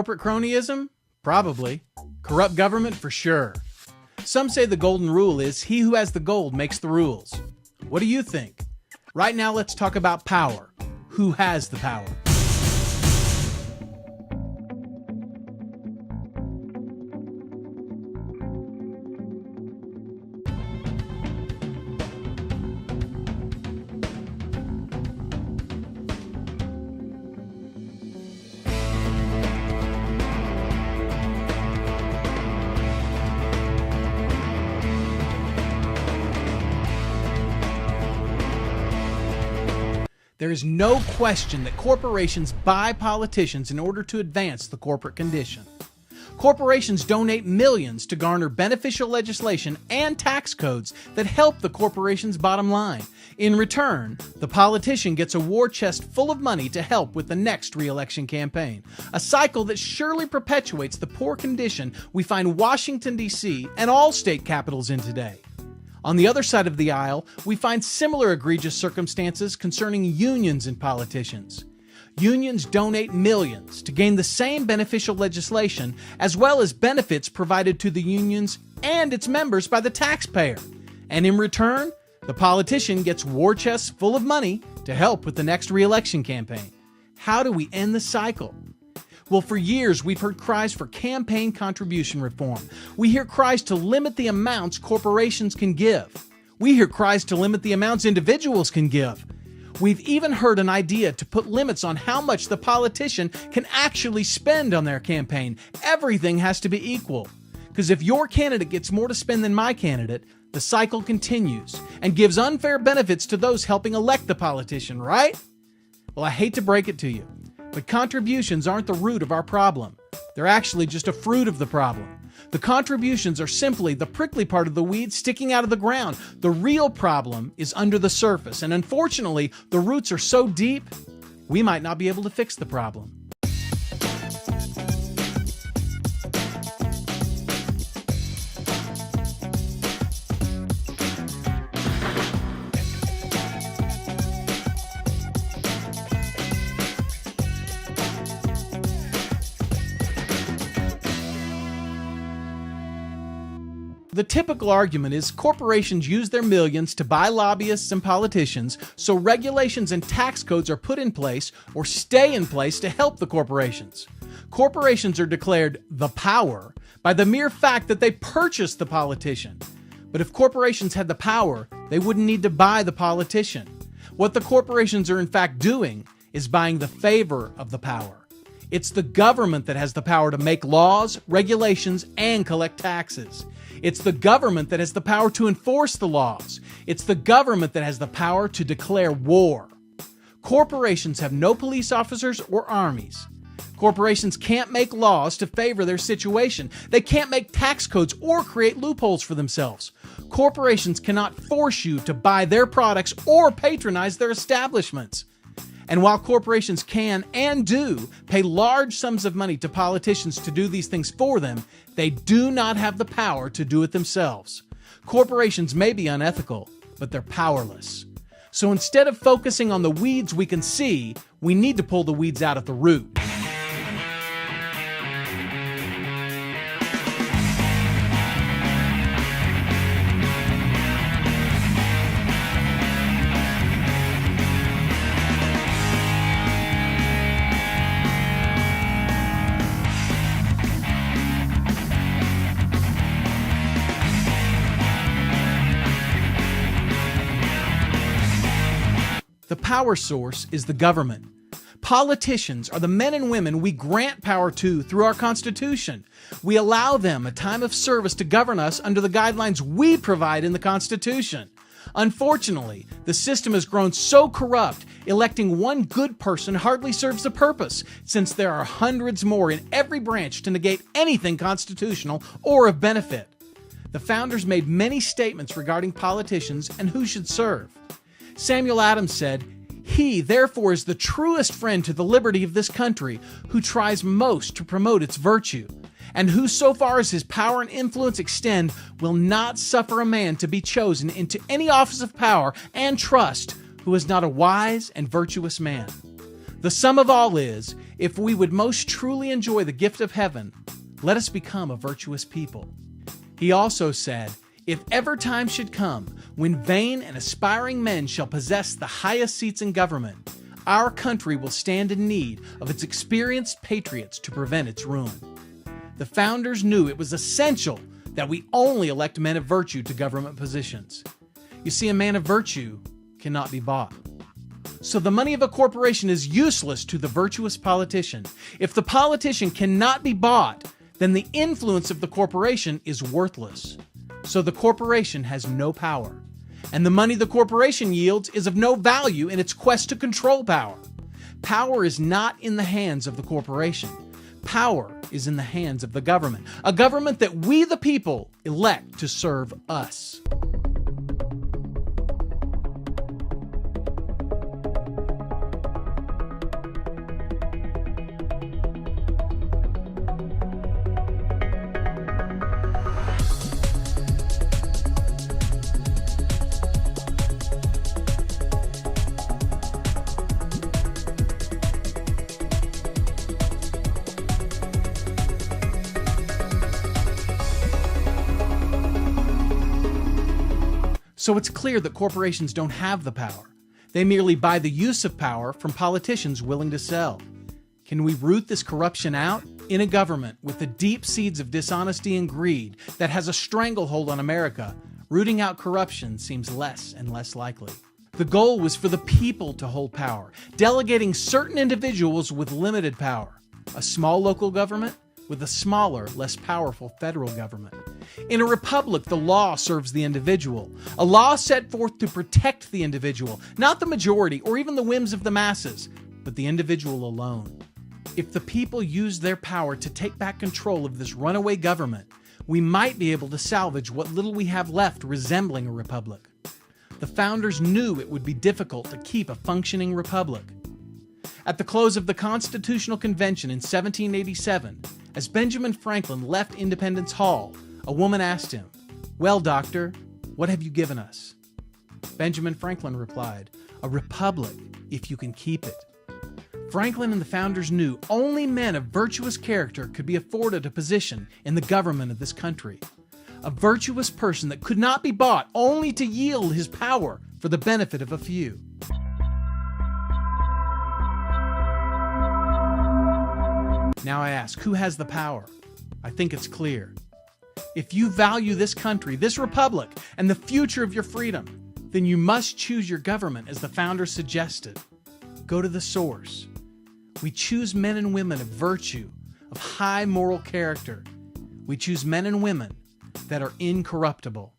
Corporate cronyism? Probably. Corrupt government? For sure. Some say the golden rule is he who has the gold makes the rules. What do you think? Right now, let's talk about power. Who has the power? There is no question that corporations buy politicians in order to advance the corporate condition. Corporations donate millions to garner beneficial legislation and tax codes that help the corporation's bottom line. In return, the politician gets a war chest full of money to help with the next re-election campaign, a cycle that surely perpetuates the poor condition we find Washington, D.C. and all state capitals in today. On the other side of the aisle, we find similar egregious circumstances concerning unions and politicians. Unions donate millions to gain the same beneficial legislation as well as benefits provided to the unions and its members by the taxpayer. And in return, the politician gets war chests full of money to help with the next re-election campaign. How do we end the cycle? Well, for years, we've heard cries for campaign contribution reform. We hear cries to limit the amounts corporations can give. We hear cries to limit the amounts individuals can give. We've even heard an idea to put limits on how much the politician can actually spend on their campaign. Everything has to be equal. Because if your candidate gets more to spend than my candidate, the cycle continues and gives unfair benefits to those helping elect the politician, right? Well, I hate to break it to you, but contributions aren't the root of our problem. They're actually just a fruit of the problem. The contributions are simply the prickly part of the weed sticking out of the ground. The real problem is under the surface, and unfortunately, the roots are so deep, we might not be able to fix the problem. The typical argument is corporations use their millions to buy lobbyists and politicians, so regulations and tax codes are put in place or stay in place to help the corporations. Corporations are declared the power by the mere fact that they purchased the politician. But if corporations had the power, they wouldn't need to buy the politician. What the corporations are in fact doing is buying the favor of the power. It's the government that has the power to make laws, regulations, and collect taxes. It's the government that has the power to enforce the laws. It's the government that has the power to declare war. Corporations have no police officers or armies. Corporations can't make laws to favor their situation. They can't make tax codes or create loopholes for themselves. Corporations cannot force you to buy their products or patronize their establishments. And while corporations can and do pay large sums of money to politicians to do these things for them, they do not have the power to do it themselves. Corporations may be unethical, but they're powerless. So instead of focusing on the weeds we can see, we need to pull the weeds out at the root. The power source is the government. Politicians are the men and women we grant power to through our Constitution. We allow them a time of service to govern us under the guidelines we provide in the Constitution. Unfortunately, the system has grown so corrupt, electing one good person hardly serves the purpose, since there are hundreds more in every branch to negate anything constitutional or of benefit. The founders made many statements regarding politicians and who should serve. Samuel Adams said, "He, therefore, is the truest friend to the liberty of this country, who tries most to promote its virtue, and who, so far as his power and influence extend, will not suffer a man to be chosen into any office of power and trust who is not a wise and virtuous man." The sum of all is, if we would most truly enjoy the gift of heaven, let us become a virtuous people. He also said, if ever time should come when vain and aspiring men shall possess the highest seats in government, our country will stand in need of its experienced patriots to prevent its ruin. The founders knew it was essential that we only elect men of virtue to government positions. You see, a man of virtue cannot be bought. So the money of a corporation is useless to the virtuous politician. If the politician cannot be bought, then the influence of the corporation is worthless. So the corporation has no power. And the money the corporation yields is of no value in its quest to control power. Power is not in the hands of the corporation. Power is in the hands of the government, a government that we the people elect to serve us. So it's clear that corporations don't have the power. They merely buy the use of power from politicians willing to sell. Can we root this corruption out? In a government with the deep seeds of dishonesty and greed that has a stranglehold on America, rooting out corruption seems less and less likely. The goal was for the people to hold power, delegating certain individuals with limited power. A small local government with a smaller, less powerful federal government. In a republic, the law serves the individual. A law set forth to protect the individual, not the majority or even the whims of the masses, but the individual alone. If the people use their power to take back control of this runaway government, we might be able to salvage what little we have left resembling a republic. The founders knew it would be difficult to keep a functioning republic. At the close of the Constitutional Convention in 1787, as Benjamin Franklin left Independence Hall, a woman asked him, "Well, doctor, what have you given us?" Benjamin Franklin replied, "A republic, if you can keep it." Franklin and the founders knew only men of virtuous character could be afforded a position in the government of this country. A virtuous person that could not be bought only to yield his power for the benefit of a few. Now I ask, who has the power? I think it's clear. If you value this country, this republic, and the future of your freedom, then you must choose your government as the founders suggested. Go to the source. We choose men and women of virtue, of high moral character. We choose men and women that are incorruptible.